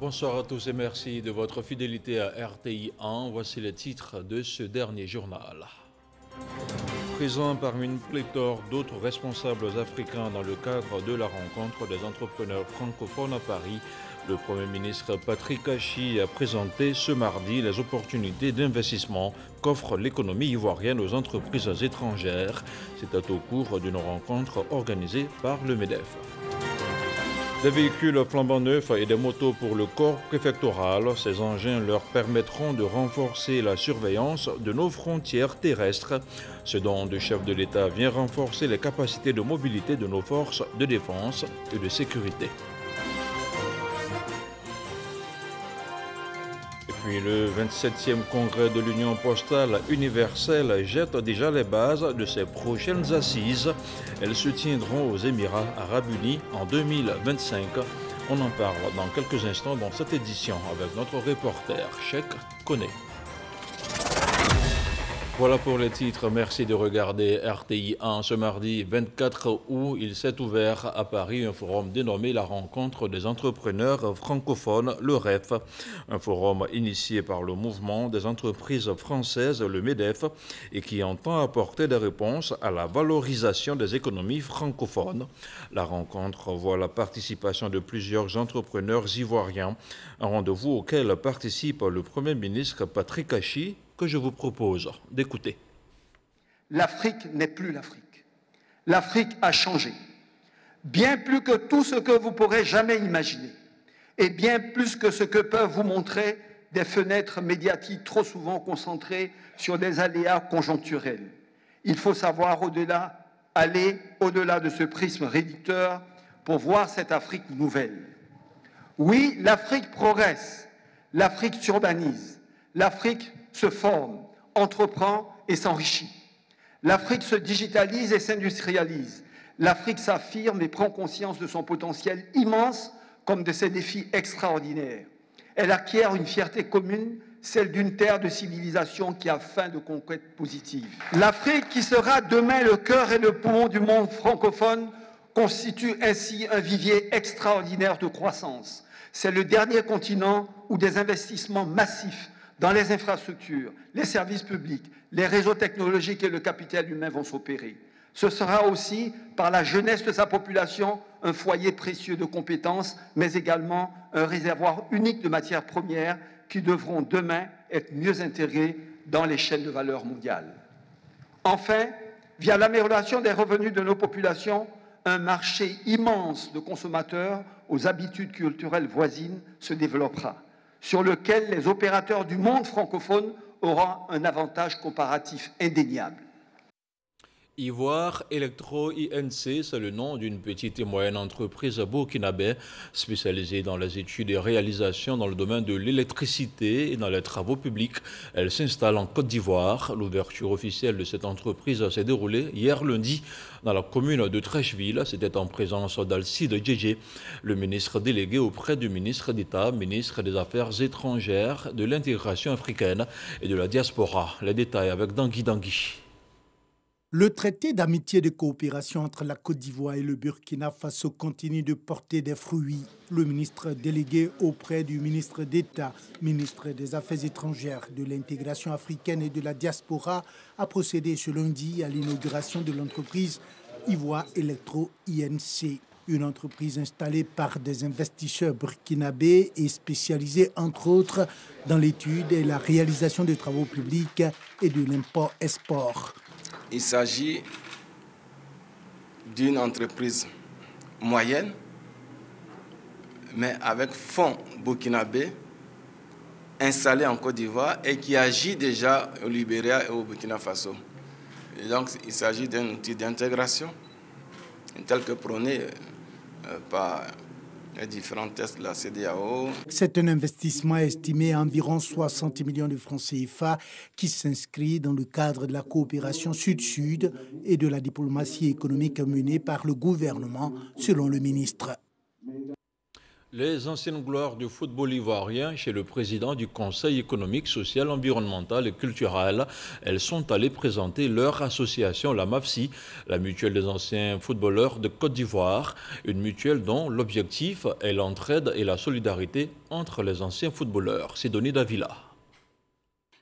Bonsoir à tous et merci de votre fidélité à RTI 1. Voici les titres de ce dernier journal. Présent parmi une pléthore d'autres responsables africains dans le cadre de la rencontre des entrepreneurs francophones à Paris, le Premier ministre Patrick Achi a présenté ce mardi les opportunités d'investissement qu'offre l'économie ivoirienne aux entreprises étrangères. C'était au cours d'une rencontre organisée par le MEDEF. Des véhicules flambant neufs et des motos pour le corps préfectoral, ces engins leur permettront de renforcer la surveillance de nos frontières terrestres. Ce don du chef de l'État vient renforcer les capacités de mobilité de nos forces de défense et de sécurité. Puis le 27e congrès de l'Union postale universelle jette déjà les bases de ses prochaines assises. Elles se tiendront aux Émirats arabes unis en 2025. On en parle dans quelques instants dans cette édition avec notre reporter Cheikh Koné. Voilà pour les titres. Merci de regarder RTI 1. Ce mardi 24 août, il s'est ouvert à Paris un forum dénommé la rencontre des entrepreneurs francophones, le REF. Un forum initié par le mouvement des entreprises françaises, le MEDEF, et qui entend apporter des réponses à la valorisation des économies francophones. La rencontre voit la participation de plusieurs entrepreneurs ivoiriens, un rendez-vous auquel participe le Premier ministre Patrick Achi, que je vous propose d'écouter. L'Afrique n'est plus l'Afrique. L'Afrique a changé. Bien plus que tout ce que vous pourrez jamais imaginer. Et bien plus que ce que peuvent vous montrer des fenêtres médiatiques trop souvent concentrées sur des aléas conjoncturels. Il faut savoir aller au-delà de ce prisme réducteur pour voir cette Afrique nouvelle. Oui, l'Afrique progresse. L'Afrique s'urbanise. L'Afrique se forme, entreprend et s'enrichit. L'Afrique se digitalise et s'industrialise. L'Afrique s'affirme et prend conscience de son potentiel immense comme de ses défis extraordinaires. Elle acquiert une fierté commune, celle d'une terre de civilisation qui a faim de conquêtes positives. L'Afrique, qui sera demain le cœur et le poumon du monde francophone, constitue ainsi un vivier extraordinaire de croissance. C'est le dernier continent où des investissements massifs dans les infrastructures, les services publics, les réseaux technologiques et le capital humain vont s'opérer. Ce sera aussi, par la jeunesse de sa population, un foyer précieux de compétences, mais également un réservoir unique de matières premières qui devront demain être mieux intégrées dans les chaînes de valeur mondiales. Enfin, via l'amélioration des revenus de nos populations, un marché immense de consommateurs aux habitudes culturelles voisines se développera, sur lequel les opérateurs du monde francophone auront un avantage comparatif indéniable. Ivoire Electro INC, c'est le nom d'une petite et moyenne entreprise burkinabé spécialisée dans les études et réalisations dans le domaine de l'électricité et dans les travaux publics. Elle s'installe en Côte d'Ivoire. L'ouverture officielle de cette entreprise s'est déroulée hier lundi dans la commune de Trècheville. C'était en présence d'Alcide Djedje, le ministre délégué auprès du ministre d'État, ministre des Affaires étrangères, de l'intégration africaine et de la diaspora. Les détails avec Dangui Dangui. Le traité d'amitié et de coopération entre la Côte d'Ivoire et le Burkina Faso continue de porter des fruits. Le ministre délégué auprès du ministre d'État, ministre des Affaires étrangères, de l'intégration africaine et de la diaspora a procédé ce lundi à l'inauguration de l'entreprise Ivoire Electro INC. Une entreprise installée par des investisseurs burkinabés et spécialisée entre autres dans l'étude et la réalisation de travaux publics et de l'import-export. Il s'agit d'une entreprise moyenne, mais avec fonds burkinabé, installée en Côte d'Ivoire et qui agit déjà au Libéria et au Burkina Faso. Et donc, il s'agit d'un outil d'intégration tel que prôné par les différents tests de la CEDEAO. C'est un investissement estimé à environ 60 millions de francs CFA qui s'inscrit dans le cadre de la coopération sud-sud et de la diplomatie économique menée par le gouvernement, selon le ministre. Les anciennes gloires du football ivoirien chez le président du Conseil économique, social, environnemental et culturel. Elles sont allées présenter leur association, la MAFSI, la mutuelle des anciens footballeurs de Côte d'Ivoire, une mutuelle dont l'objectif est l'entraide et la solidarité entre les anciens footballeurs. Sidonie Davila.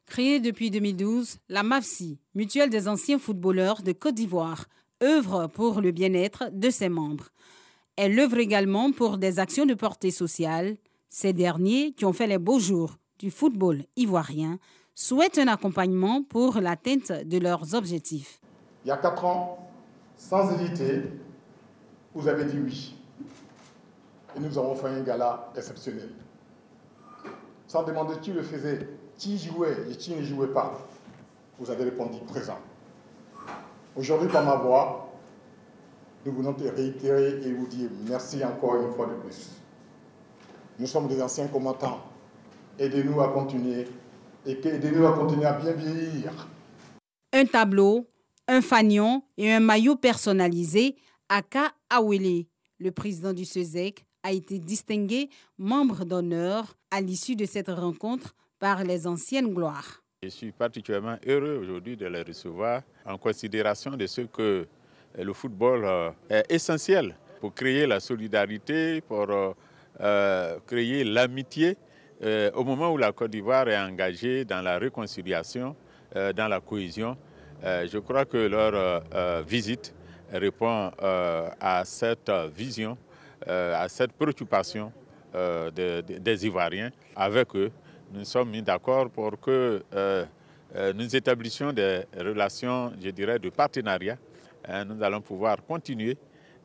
Créée depuis 2012, la MAFSI, mutuelle des anciens footballeurs de Côte d'Ivoire, œuvre pour le bien-être de ses membres. Elle œuvre également pour des actions de portée sociale. Ces derniers, qui ont fait les beaux jours du football ivoirien, souhaitent un accompagnement pour l'atteinte de leurs objectifs. Il y a 4 ans, sans hésiter, vous avez dit oui. Et nous avons fait un gala exceptionnel. Sans demander qui le faisait, qui jouait et qui ne jouait pas, vous avez répondu présent. Aujourd'hui, par ma voix, nous voulons te réitérer et vous dire merci encore une fois de plus. Nous sommes des anciens combattants. Aidez-nous à continuer et aidez-nous à continuer à bien vieillir. Un tableau, un fanion et un maillot personnalisé, Aka Awele, le président du SESEC, a été distingué membre d'honneur à l'issue de cette rencontre par les anciennes gloires. Je suis particulièrement heureux aujourd'hui de les recevoir en considération de ce que le football est essentiel pour créer la solidarité, pour créer l'amitié au moment où la Côte d'Ivoire est engagée dans la réconciliation, dans la cohésion. Je crois que leur visite répond à cette vision, à cette préoccupation des Ivoiriens. Avec eux, nous sommes mis d'accord pour que nous établissions des relations, je dirais, de partenariat. Nous allons pouvoir continuer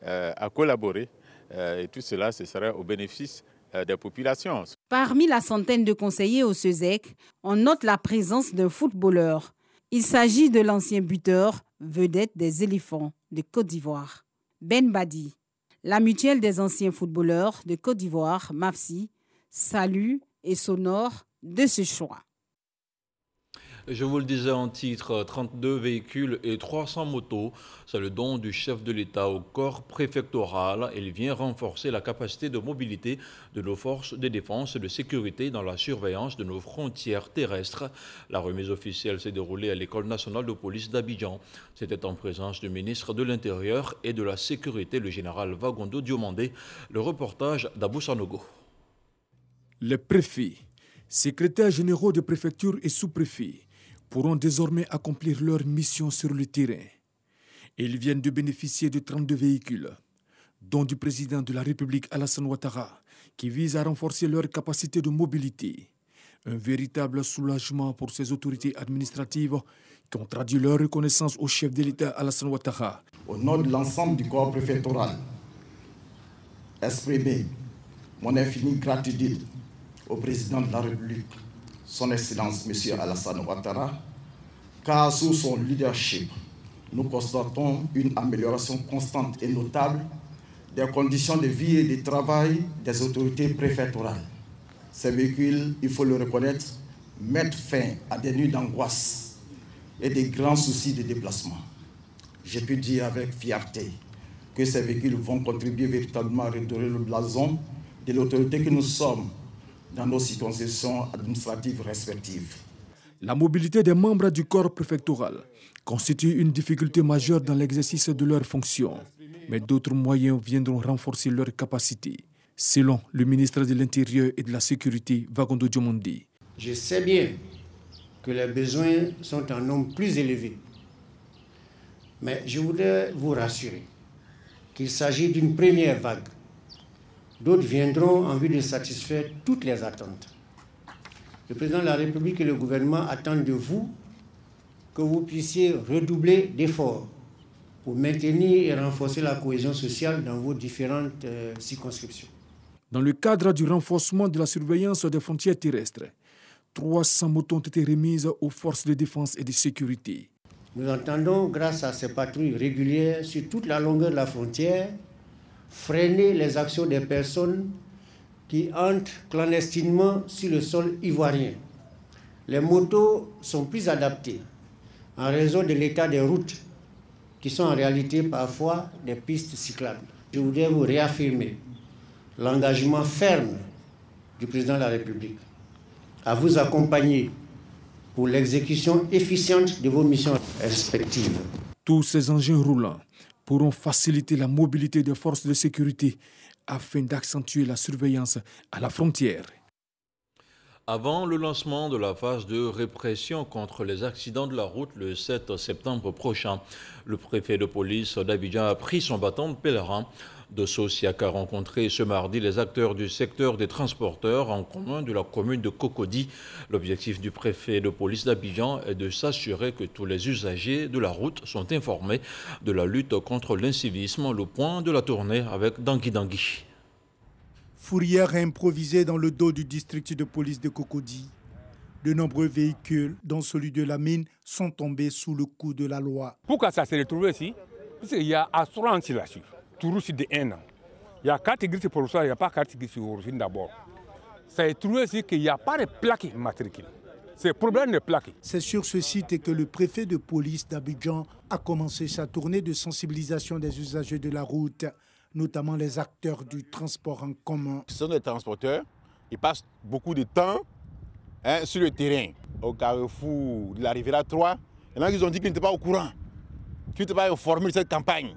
à collaborer et tout cela, ce serait au bénéfice des populations. Parmi la centaine de conseillers au SESEC, on note la présence d'un footballeur. Il s'agit de l'ancien buteur vedette des éléphants de Côte d'Ivoire, Ben Badi. La mutuelle des anciens footballeurs de Côte d'Ivoire, MAFSI, salue et s'honore de ce choix. Je vous le disais en titre, 32 véhicules et 300 motos, c'est le don du chef de l'État au corps préfectoral. Il vient renforcer la capacité de mobilité de nos forces de défense et de sécurité dans la surveillance de nos frontières terrestres. La remise officielle s'est déroulée à l'École nationale de police d'Abidjan. C'était en présence du ministre de l'Intérieur et de la Sécurité, le général Wagondo Diomandé. Le reportage d'Abou Sanogo. Les préfets, secrétaires généraux de préfecture et sous-préfets pourront désormais accomplir leur mission sur le terrain. Ils viennent de bénéficier de 32 véhicules, dont du président de la République Alassane Ouattara, qui vise à renforcer leur capacité de mobilité. Un véritable soulagement pour ces autorités administratives qui ont traduit leur reconnaissance au chef de l'État Alassane Ouattara. Au nom de l'ensemble du corps préfectoral, exprimer mon infinie gratitude au président de la République, son Excellence M. Alassane Ouattara, car sous son leadership, nous constatons une amélioration constante et notable des conditions de vie et de travail des autorités préfectorales. Ces véhicules, il faut le reconnaître, mettent fin à des nuits d'angoisse et des grands soucis de déplacement. J'ai pu dire avec fierté que ces véhicules vont contribuer véritablement à redorer le blason de l'autorité que nous sommes dans nos circonscriptions administratives respectives. La mobilité des membres du corps préfectoral constitue une difficulté majeure dans l'exercice de leurs fonctions, mais d'autres moyens viendront renforcer leurs capacités, selon le ministre de l'Intérieur et de la Sécurité, Wagondo Diomandé. Je sais bien que les besoins sont en nombre plus élevé, mais je voudrais vous rassurer qu'il s'agit d'une première vague. D'autres viendront en vue de satisfaire toutes les attentes. Le président de la République et le gouvernement attendent de vous que vous puissiez redoubler d'efforts pour maintenir et renforcer la cohésion sociale dans vos différentes circonscriptions. Dans le cadre du renforcement de la surveillance des frontières terrestres, 300 motos ont été remises aux forces de défense et de sécurité. Nous entendons, grâce à ces patrouilles régulières sur toute la longueur de la frontière, freiner les actions des personnes qui entrent clandestinement sur le sol ivoirien. Les motos sont plus adaptées en raison de l'état des routes qui sont en réalité parfois des pistes cyclables. Je voudrais vous réaffirmer l'engagement ferme du président de la République à vous accompagner pour l'exécution efficiente de vos missions respectives. Tous ces engins roulants pourront faciliter la mobilité des forces de sécurité afin d'accentuer la surveillance à la frontière. Avant le lancement de la phase de répression contre les accidents de la route le 7 septembre prochain, le préfet de police d'Abidjan a pris son bâton de pèlerin. De Sosiak a rencontré ce mardi les acteurs du secteur des transporteurs en commun de la commune de Cocody. L'objectif du préfet de police d'Abidjan est de s'assurer que tous les usagers de la route sont informés de la lutte contre l'incivisme. Le point de la tournée avec Dangui Dangui. Fourrière improvisée dans le dos du district de police de Cocody. De nombreux véhicules, dont celui de la mine, sont tombés sous le coup de la loi. Pourquoi ça s'est retrouvé ici? Parce qu'il y a assurance là-dessus. Tout de 1 an. Il y a carte grise pour ça, il n'y a pas carte grise sur l'origine d'abord. Ça est trouvé ici qu'il n'y a pas de plaque immatriculée. C'est le problème de plaque. C'est sur ce site que le préfet de police d'Abidjan a commencé sa tournée de sensibilisation des usagers de la route, notamment les acteurs du transport en commun. Ce sont des transporteurs, ils passent beaucoup de temps sur le terrain. Au carrefour de la Riviera 3, il y en a qui ont dit qu'ils n'étaient pas au courant, qu'ils n'étaient pas informés de cette campagne.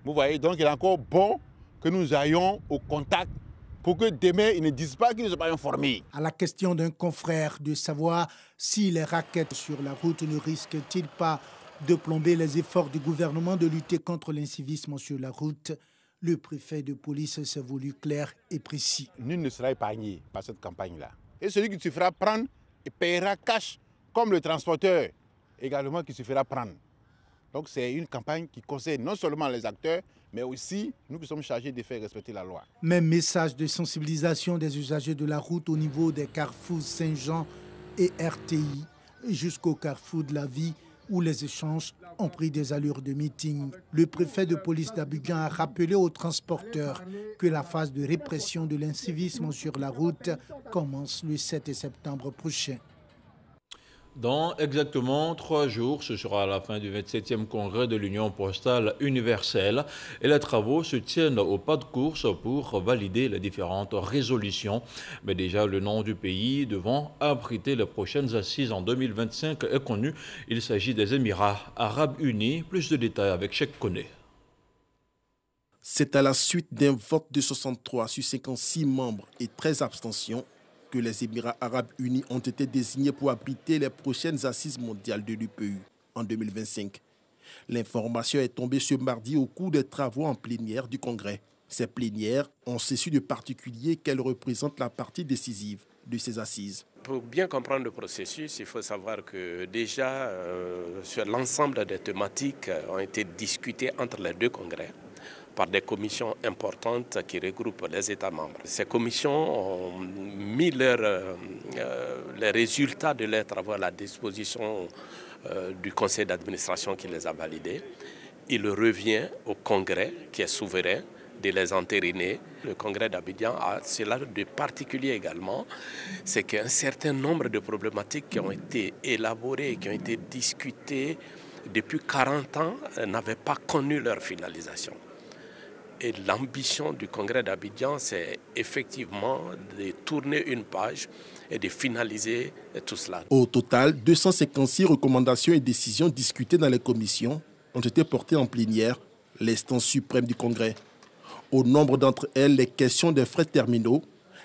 Vous voyez, donc il est encore bon que nous ayons au contact pour que demain, ils ne disent pas qu'ils ne sont pas informés. À la question d'un confrère de savoir si les raquettes sur la route ne risquent-ils pas de plomber les efforts du gouvernement de lutter contre l'incivisme sur la route, le préfet de police s'est voulu clair et précis. Nul ne sera épargné par cette campagne-là. Et celui qui se fera prendre, il paiera cash, comme le transporteur également qui se fera prendre. Donc c'est une campagne qui concerne non seulement les acteurs, mais aussi nous qui sommes chargés de faire respecter la loi. Même message de sensibilisation des usagers de la route au niveau des carrefours Saint-Jean et RTI, jusqu'au carrefour de la Vie, où les échanges ont pris des allures de meeting. Le préfet de police d'Abidjan a rappelé aux transporteurs que la phase de répression de l'incivisme sur la route commence le 7 septembre prochain. Dans exactement 3 jours, ce sera la fin du 27e congrès de l'Union postale universelle et les travaux se tiennent au pas de course pour valider les différentes résolutions. Mais déjà, le nom du pays devant abriter les prochaines assises en 2025 est connu. Il s'agit des Émirats arabes unis. Plus de détails avec Cheikh Koné. C'est à la suite d'un vote de 63 sur 56 membres et 13 abstentions que les Émirats arabes unis ont été désignés pour abriter les prochaines assises mondiales de l'UPU en 2025. L'information est tombée ce mardi au cours des travaux en plénière du Congrès. Ces plénières ont su de particulier qu'elles représentent la partie décisive de ces assises. Pour bien comprendre le processus, il faut savoir que déjà, sur l'ensemble des thématiques ont été discutées entre les 2 congrès par des commissions importantes qui regroupent les États membres. Ces commissions ont mis les résultats de leurs travaux à la disposition du conseil d'administration qui les a validés. Il revient au Congrès, qui est souverain, de les entériner. Le Congrès d'Abidjan a cela de particulier également, c'est qu'un certain nombre de problématiques qui ont été élaborées, qui ont été discutées depuis 40 ans, n'avaient pas connu leur finalisation. Et l'ambition du Congrès d'Abidjan, c'est effectivement de tourner une page et de finaliser tout cela. Au total, 256 recommandations et décisions discutées dans les commissions ont été portées en plénière, l'instance suprême du Congrès. Au nombre d'entre elles, les questions des frais terminaux,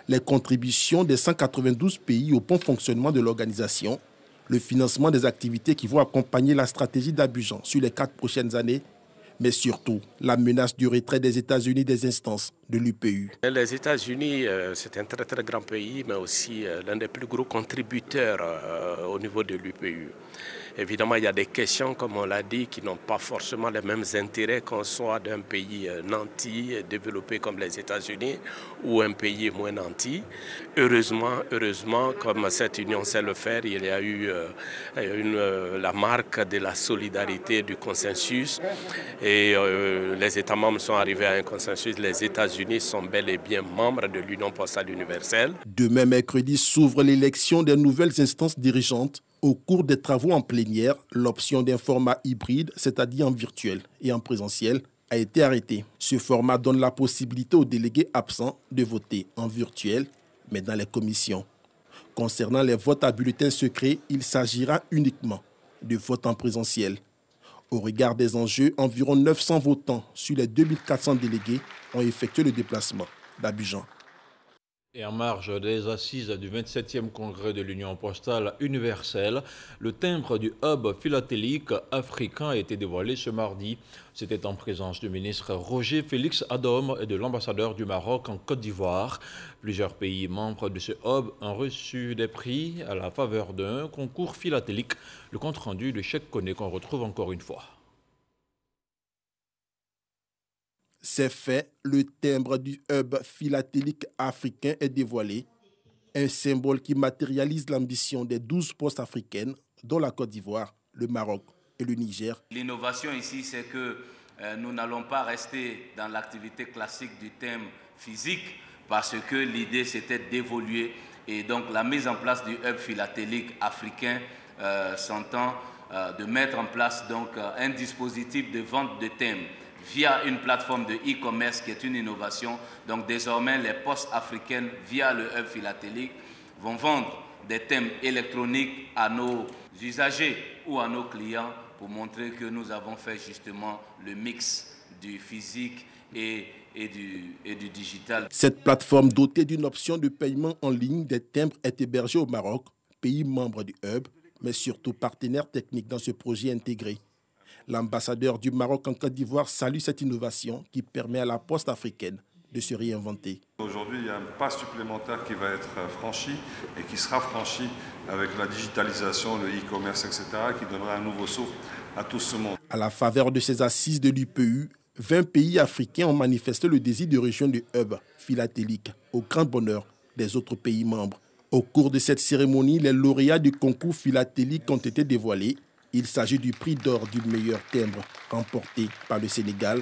les contributions des 192 pays au bon fonctionnement de l'organisation, le financement des activités qui vont accompagner la stratégie d'Abidjan sur les 4 prochaines années, mais surtout la menace du retrait des États-Unis des instances de l'UPU. Les États-Unis, c'est un très très grand pays, mais aussi l'un des plus gros contributeurs au niveau de l'UPU. Évidemment, il y a des questions, comme on l'a dit, qui n'ont pas forcément les mêmes intérêts qu'on soit d'un pays nanti, développé comme les États-Unis, ou un pays moins nanti. Heureusement, comme cette union sait le faire, il y a eu la marque de la solidarité, du consensus. Et les États membres sont arrivés à un consensus. Les États-Unis sont bel et bien membres de l'Union postale universelle. Demain, mercredi, s'ouvre l'élection des nouvelles instances dirigeantes. Au cours des travaux en plénière, l'option d'un format hybride, c'est-à-dire en virtuel et en présentiel, a été arrêté. Ce format donne la possibilité aux délégués absents de voter en virtuel, mais dans les commissions. Concernant les votes à bulletins secrets, il s'agira uniquement de votes en présentiel. Au regard des enjeux, environ 900 votants sur les 2400 délégués ont effectué le déplacement d'Abidjan. Et en marge des assises du 27e congrès de l'Union postale universelle, le timbre du hub philatélique africain a été dévoilé ce mardi. C'était en présence du ministre Roger Félix Adom et de l'ambassadeur du Maroc en Côte d'Ivoire. Plusieurs pays membres de ce hub ont reçu des prix à la faveur d'un concours philatélique. Le compte-rendu de Cheikh Koné qu'on retrouve encore une fois. C'est fait, le timbre du hub philatélique africain est dévoilé, un symbole qui matérialise l'ambition des 12 postes africaines, dont la Côte d'Ivoire, le Maroc et le Niger. L'innovation ici, c'est que nous n'allons pas rester dans l'activité classique du thème physique, parce que l'idée c'était d'évoluer. Et donc la mise en place du hub philatélique africain s'entend de mettre en place donc, un dispositif de vente de thèmes via une plateforme de e-commerce qui est une innovation. Donc désormais, les postes africaines, via le hub philatélique, vont vendre des thèmes électroniques à nos usagers ou à nos clients pour montrer que nous avons fait justement le mix du physique et du digital. Cette plateforme dotée d'une option de paiement en ligne des timbres est hébergée au Maroc, pays membre du hub, mais surtout partenaire technique dans ce projet intégré. L'ambassadeur du Maroc en Côte d'Ivoire salue cette innovation qui permet à la poste africaine de se réinventer. Aujourd'hui, il y a un pas supplémentaire qui va être franchi et qui sera franchi avec la digitalisation, le e-commerce, etc., qui donnera un nouveau souffle à tout ce monde. À la faveur de ces assises de l'UPU, 20 pays africains ont manifesté le désir de rejoindre le hub philatélique, au grand bonheur des autres pays membres. Au cours de cette cérémonie, les lauréats du concours philatélique ont été dévoilés. Il s'agit du prix d'or du meilleur timbre remporté par le Sénégal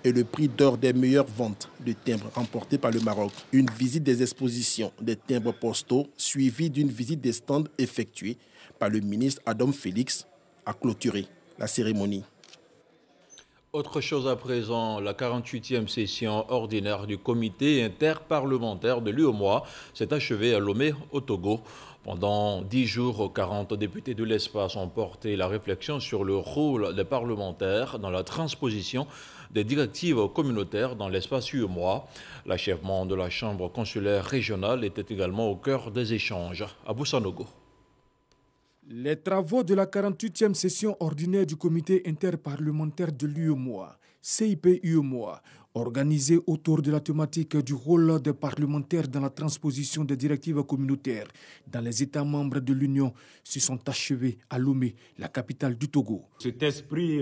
et le prix d'or des meilleures ventes de timbres remporté par le Maroc. Une visite des expositions des timbres postaux suivie d'une visite des stands effectuée par le ministre Adom Félix a clôturé la cérémonie. Autre chose à présent, la 48e session ordinaire du comité interparlementaire de l'UEMOA s'est achevée à Lomé, au Togo. Pendant 10 jours, 40 députés de l'espace ont porté la réflexion sur le rôle des parlementaires dans la transposition des directives communautaires dans l'espace UEMOA. L'achèvement de la chambre consulaire régionale était également au cœur des échanges à Boussanogo. Les travaux de la 48e session ordinaire du comité interparlementaire de l'UEMOA, CIP-UEMOA, organisée autour de la thématique du rôle des parlementaires dans la transposition des directives communautaires dans les États membres de l'Union, se sont achevés à Lomé, la capitale du Togo. Cet esprit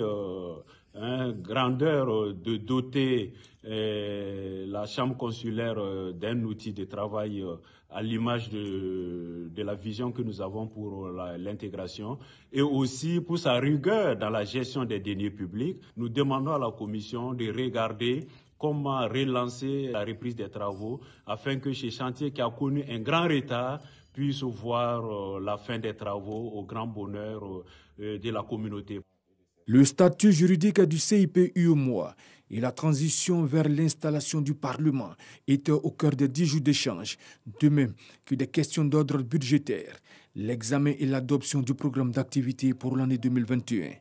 grandeur de doter la chambre consulaire d'un outil de travail à l'image de la vision que nous avons pour l'intégration et aussi pour sa rigueur dans la gestion des deniers publics. Nous demandons à la Commission de regarder comment relancer la reprise des travaux afin que ce chantier qui a connu un grand retard puisse voir la fin des travaux au grand bonheur de la communauté. Le statut juridique du CIP-UEMOA et la transition vers l'installation du Parlement étaient au cœur des 10 jours d'échange, de même que des questions d'ordre budgétaire, l'examen et l'adoption du programme d'activité pour l'année 2021.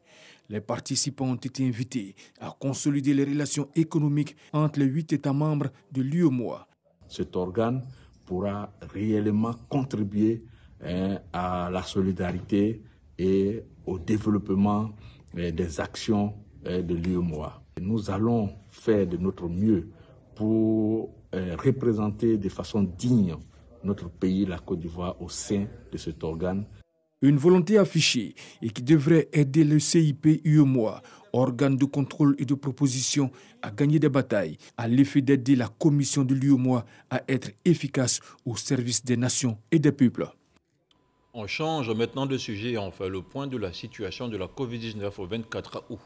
Les participants ont été invités à consolider les relations économiques entre les 8 États membres de l'UEMOA. Cet organe pourra réellement contribuer à la solidarité et au développement des actions de l'UEMOA. Nous allons faire de notre mieux pour représenter de façon digne notre pays, la Côte d'Ivoire, au sein de cet organe. Une volonté affichée et qui devrait aider le CIP-UEMOA, organe de contrôle et de proposition, à gagner des batailles, à l'effet d'aider la commission de l'UEMOA à être efficace au service des nations et des peuples. On change maintenant de sujet et on fait le point de la situation de la Covid-19 au 24 août.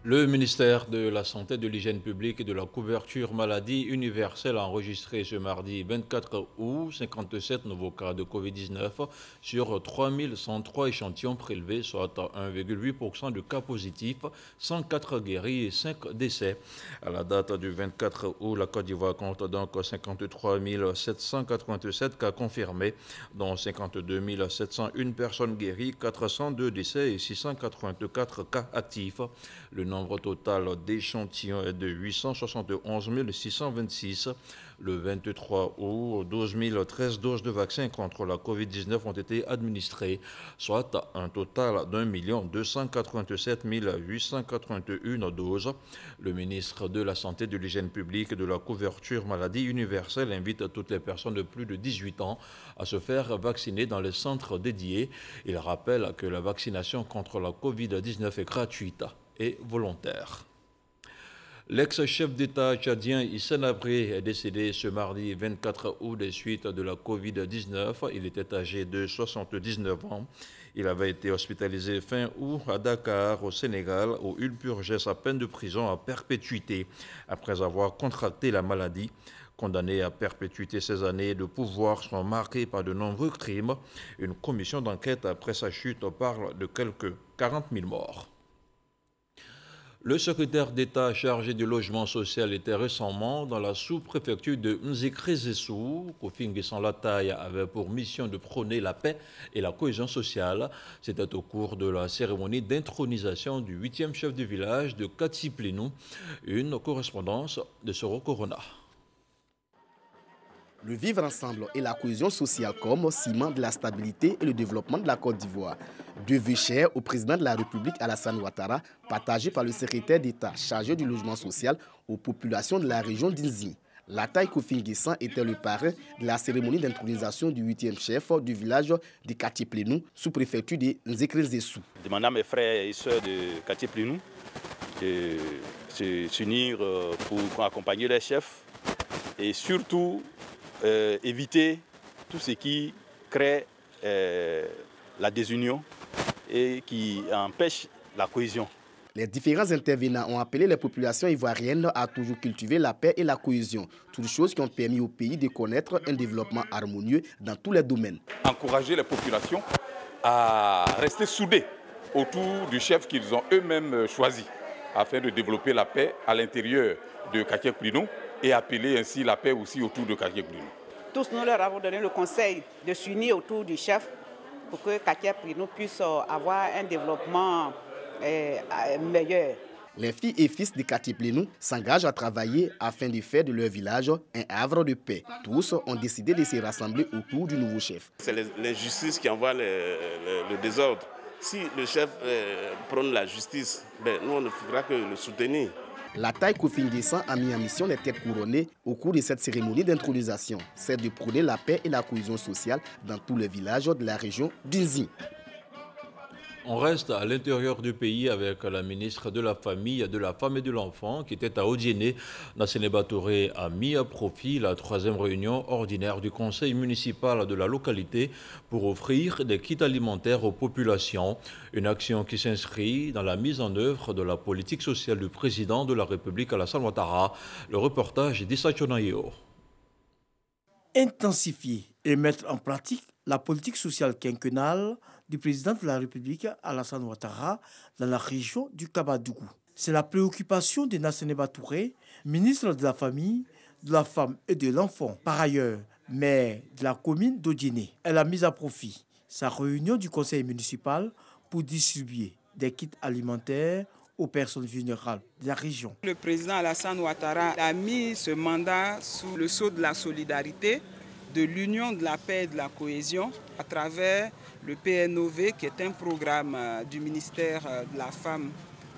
Le ministère de la Santé, de l'Hygiène publique et de la couverture maladie universelle a enregistré ce mardi 24 août 57 nouveaux cas de Covid-19 sur 3103 échantillons prélevés, soit 1,8% de cas positifs, 104 guéris et 5 décès. À la date du 24 août, la Côte d'Ivoire compte donc 53 787 cas confirmés, dont 52 701 personnes guéries, 402 décès et 684 cas actifs. Le nombre total d'échantillons est de 871 626. Le 23 août, 12 013 doses de vaccins contre la COVID-19 ont été administrées, soit un total d'1 287 881 doses. Le ministre de la Santé, de l'Hygiène publique et de la couverture maladie universelle invite toutes les personnes de plus de 18 ans à se faire vacciner dans les centres dédiés. Il rappelle que la vaccination contre la COVID-19 est gratuite et volontaire. L'ex-chef d'État tchadien Hissène Habré est décédé ce mardi 24 août des suites de la Covid-19. Il était âgé de 79 ans. Il avait été hospitalisé fin août à Dakar, au Sénégal, où il purgeait sa peine de prison à perpétuité après avoir contracté la maladie. Condamné à perpétuité, ces années de pouvoir sont marquées par de nombreux crimes. Une commission d'enquête après sa chute parle de quelques 40 000 morts. Le secrétaire d'État chargé du logement social était récemment dans la sous-préfecture de Nzikri-Zessou. Kofi Nguessan Lataye avait pour mission de prôner la paix et la cohésion sociale. C'était au cours de la cérémonie d'intronisation du 8e chef du village de Kati-Plinou. Une correspondance de Soro Corona. Le vivre ensemble et la cohésion sociale comme ciment de la stabilité et le développement de la Côte d'Ivoire. Deux vœux chers au président de la République Alassane Ouattara, partagés par le secrétaire d'État chargé du logement social aux populations de la région d'Inzi. Lataye Kofi Nguessan était le parrain de la cérémonie d'intronisation du 8e chef du village de Kati-Plinou, sous-préfecture de Nzikri-Zessou. Demandant à mes frères et sœurs de Kati-Plinou de s'unir pour accompagner les chefs et surtout éviter tout ce qui crée la désunion et qui empêche la cohésion. Les différents intervenants ont appelé les populations ivoiriennes à toujours cultiver la paix et la cohésion, toutes choses qui ont permis au pays de connaître un développement harmonieux dans tous les domaines. Encourager les populations à rester soudées autour du chef qu'ils ont eux-mêmes choisi afin de développer la paix à l'intérieur de Kati-Plinou et appeler ainsi la paix aussi autour de Kati-Plinou. Tous nous leur avons donné le conseil de s'unir autour du chef pour que Kati-Plinou puisse avoir un développement meilleur. Les filles et fils de Kati-Plinou s'engagent à travailler afin de faire de leur village un havre de paix. Tous ont décidé de se rassembler autour du nouveau chef. C'est l'injustice qui envoie le désordre. Si le chef prône la justice, nous on ne fera que le soutenir. Lataye Kofi Nguessan a mis en mission les têtes couronnées au cours de cette cérémonie d'intronisation, celle de prôner la paix et la cohésion sociale dans tous les villages de la région d'Inzi. On reste à l'intérieur du pays avec la ministre de la Famille, de la Femme et de l'Enfant qui était à Odiéné. Nassene Batouré a mis à profit la 3e réunion ordinaire du conseil municipal de la localité pour offrir des kits alimentaires aux populations. Une action qui s'inscrit dans la mise en œuvre de la politique sociale du président de la République Alassane Ouattara. Le reportage d'Issa Chonayo. Intensifier et mettre en pratique la politique sociale quinquennale du président de la République Alassane Ouattara dans la région du Kabadougou. C'est la préoccupation de Nassene Batouré, ministre de la Famille, de la Femme et de l'Enfant. Par ailleurs, maire de la commune d'Odiéné. Elle a mis à profit sa réunion du conseil municipal pour distribuer des kits alimentaires aux personnes vulnérables de la région. Le président Alassane Ouattara a mis ce mandat sous le sceau de la solidarité, de l'union, de la paix et de la cohésion à travers le PNOV qui est un programme du ministère de la Femme,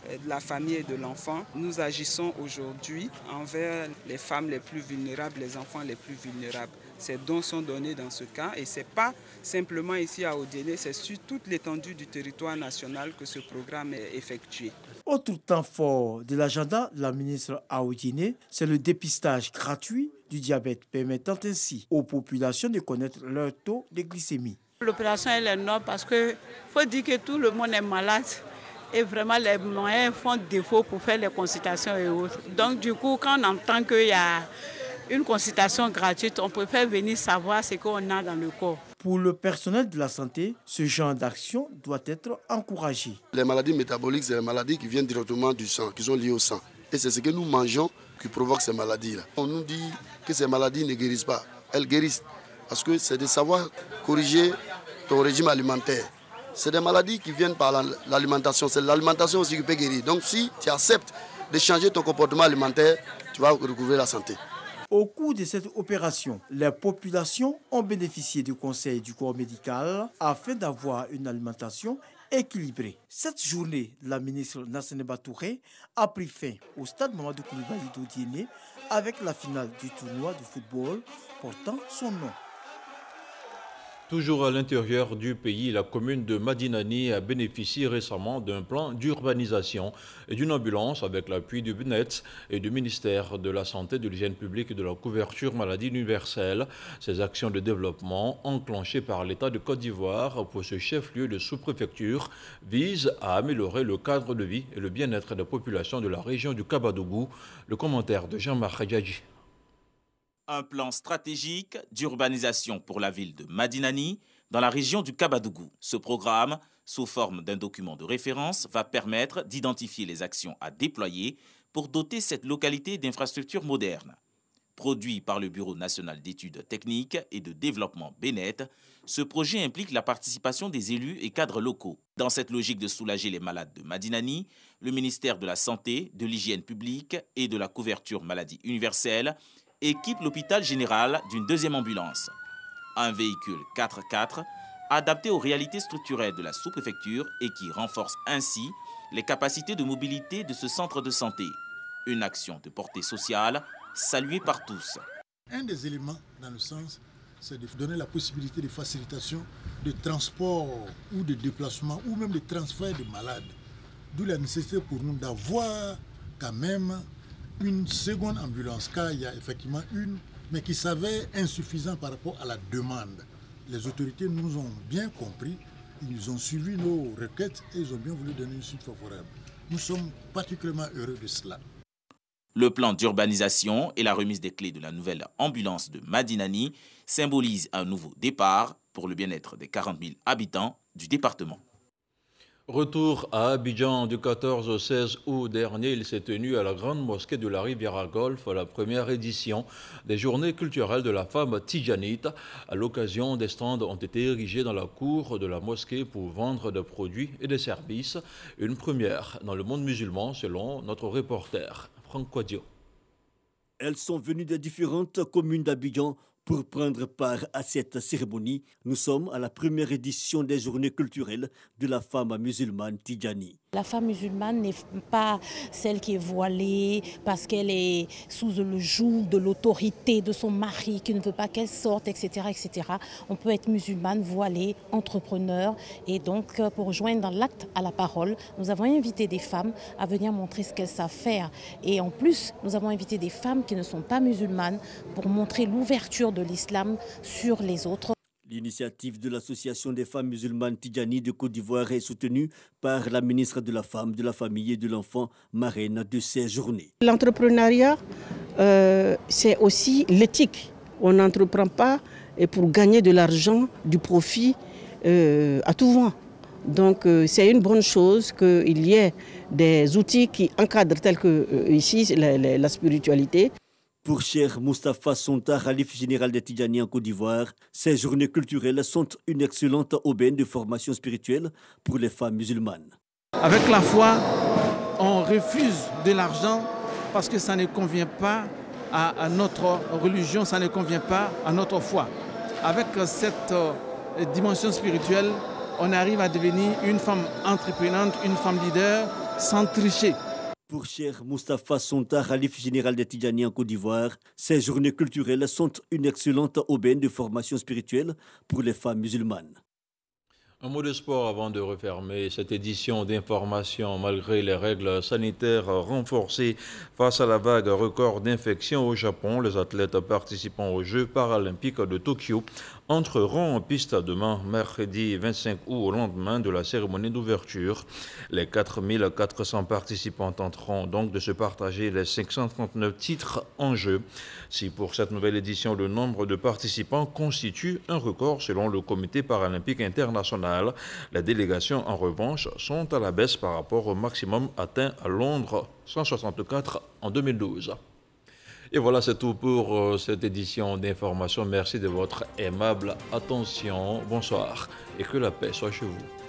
de la Famille et de l'Enfant. Nous agissons aujourd'hui envers les femmes les plus vulnérables, les enfants les plus vulnérables. Ces dons sont donnés dans ce cas et ce n'est pas simplement ici à Odiéné, c'est sur toute l'étendue du territoire national que ce programme est effectué. Autre temps fort de l'agenda de la ministre à Odiéné, c'est le dépistage gratuit du diabète, permettant ainsi aux populations de connaître leur taux de glycémie. L'opération est énorme parce qu'il faut dire que tout le monde est malade et vraiment les moyens font défaut pour faire les consultations et autres. Donc du coup, quand on entend qu'il y a une consultation gratuite, on préfère venir savoir ce qu'on a dans le corps. Pour le personnel de la santé, ce genre d'action doit être encouragé. Les maladies métaboliques, c'est les maladies qui viennent directement du sang, qui sont liées au sang. Et c'est ce que nous mangeons qui provoque ces maladies-là. On nous dit que ces maladies ne guérissent pas. Elles guérissent. Parce que c'est de savoir corriger ton régime alimentaire. C'est des maladies qui viennent par l'alimentation. C'est l'alimentation aussi qui peut guérir. Donc si tu acceptes de changer ton comportement alimentaire, tu vas recouvrer la santé. Au cours de cette opération, les populations ont bénéficié du conseil du corps médical afin d'avoir une alimentation équilibrée. Cette journée, la ministre Nasseneba Touré a pris fin au stade Mamadou Koulibaly d'Odiéné avec la finale du tournoi de football portant son nom. Toujours à l'intérieur du pays, la commune de Madinani a bénéficié récemment d'un plan d'urbanisation et d'une ambulance avec l'appui du BNET et du ministère de la Santé, de l'Hygiène publique et de la couverture maladie universelle. Ces actions de développement enclenchées par l'État de Côte d'Ivoire pour ce chef-lieu de sous-préfecture visent à améliorer le cadre de vie et le bien-être des populations de la région du Kabadougou. Le commentaire de Jean-Marc Hadjadji. Un plan stratégique d'urbanisation pour la ville de Madinani dans la région du Kabadougou. Ce programme, sous forme d'un document de référence, va permettre d'identifier les actions à déployer pour doter cette localité d'infrastructures modernes. Produit par le Bureau national d'études techniques et de développement BNET, ce projet implique la participation des élus et cadres locaux. Dans cette logique de soulager les malades de Madinani, le ministère de la Santé, de l'Hygiène publique et de la couverture maladie universelle équipe l'hôpital général d'une deuxième ambulance. Un véhicule 4x4 adapté aux réalités structurelles de la sous-préfecture et qui renforce ainsi les capacités de mobilité de ce centre de santé. Une action de portée sociale saluée par tous. Un des éléments dans le sens, c'est de donner la possibilité de facilitation de transport ou de déplacement ou même de transfert de malades. D'où la nécessité pour nous d'avoir quand même une seconde ambulance, car il y a effectivement une, mais qui s'avère insuffisante par rapport à la demande. Les autorités nous ont bien compris, ils ont suivi nos requêtes et ils ont bien voulu donner une suite favorable. Nous sommes particulièrement heureux de cela. Le plan d'urbanisation et la remise des clés de la nouvelle ambulance de Madinani symbolisent un nouveau départ pour le bien-être des 40 000 habitants du département. Retour à Abidjan du 14 au 16 août dernier, il s'est tenu à la Grande Mosquée de la Riviera-Golfe la première édition des Journées culturelles de la femme tidjanite. À l'occasion, des stands ont été érigés dans la cour de la mosquée pour vendre des produits et des services. Une première dans le monde musulman selon notre reporter Franck Quadio. Elles sont venues des différentes communes d'Abidjan pour prendre part à cette cérémonie. Nous sommes à la première édition des Journées culturelles de la femme musulmane tidjani. La femme musulmane n'est pas celle qui est voilée parce qu'elle est sous le joug de l'autorité de son mari qui ne veut pas qu'elle sorte, etc., etc. On peut être musulmane, voilée, entrepreneur. Et donc, pour joindre dans l'acte à la parole, nous avons invité des femmes à venir montrer ce qu'elles savent faire. Et en plus, nous avons invité des femmes qui ne sont pas musulmanes pour montrer l'ouverture de l'islam sur les autres. L'initiative de l'Association des femmes musulmanes tidjani de Côte d'Ivoire est soutenue par la ministre de la Femme, de la Famille et de l'Enfant, marraine de ces journées. L'entrepreneuriat, c'est aussi l'éthique. On n'entreprend pas et pour gagner de l'argent, du profit à tout vent. Donc c'est une bonne chose qu'il y ait des outils qui encadrent tels que ici la spiritualité. Pour Cheikh Moustapha Sonta, Khalif général des Tidjani en Côte d'Ivoire, ces journées culturelles sont une excellente aubaine de formation spirituelle pour les femmes musulmanes. Avec la foi, on refuse de l'argent parce que ça ne convient pas à notre religion, ça ne convient pas à notre foi. Avec cette dimension spirituelle, on arrive à devenir une femme entreprenante, une femme leader sans tricher. Pour Cheikh Moustapha Sonta, Khalif général des Tidjani en Côte d'Ivoire, ces journées culturelles sont une excellente aubaine de formation spirituelle pour les femmes musulmanes. Un mot de sport avant de refermer cette édition d'information. Malgré les règles sanitaires renforcées face à la vague record d'infections au Japon, les athlètes participant aux Jeux paralympiques de Tokyo entreront en piste demain, mercredi 25 août, au lendemain de la cérémonie d'ouverture. Les 4400 participants tenteront donc de se partager les 539 titres en jeu. Si pour cette nouvelle édition, le nombre de participants constitue un record selon le Comité paralympique international, les délégations en revanche sont à la baisse par rapport au maximum atteint à Londres, 164 en 2012. Et voilà, c'est tout pour cette édition d'information. Merci de votre aimable attention. Bonsoir et que la paix soit chez vous.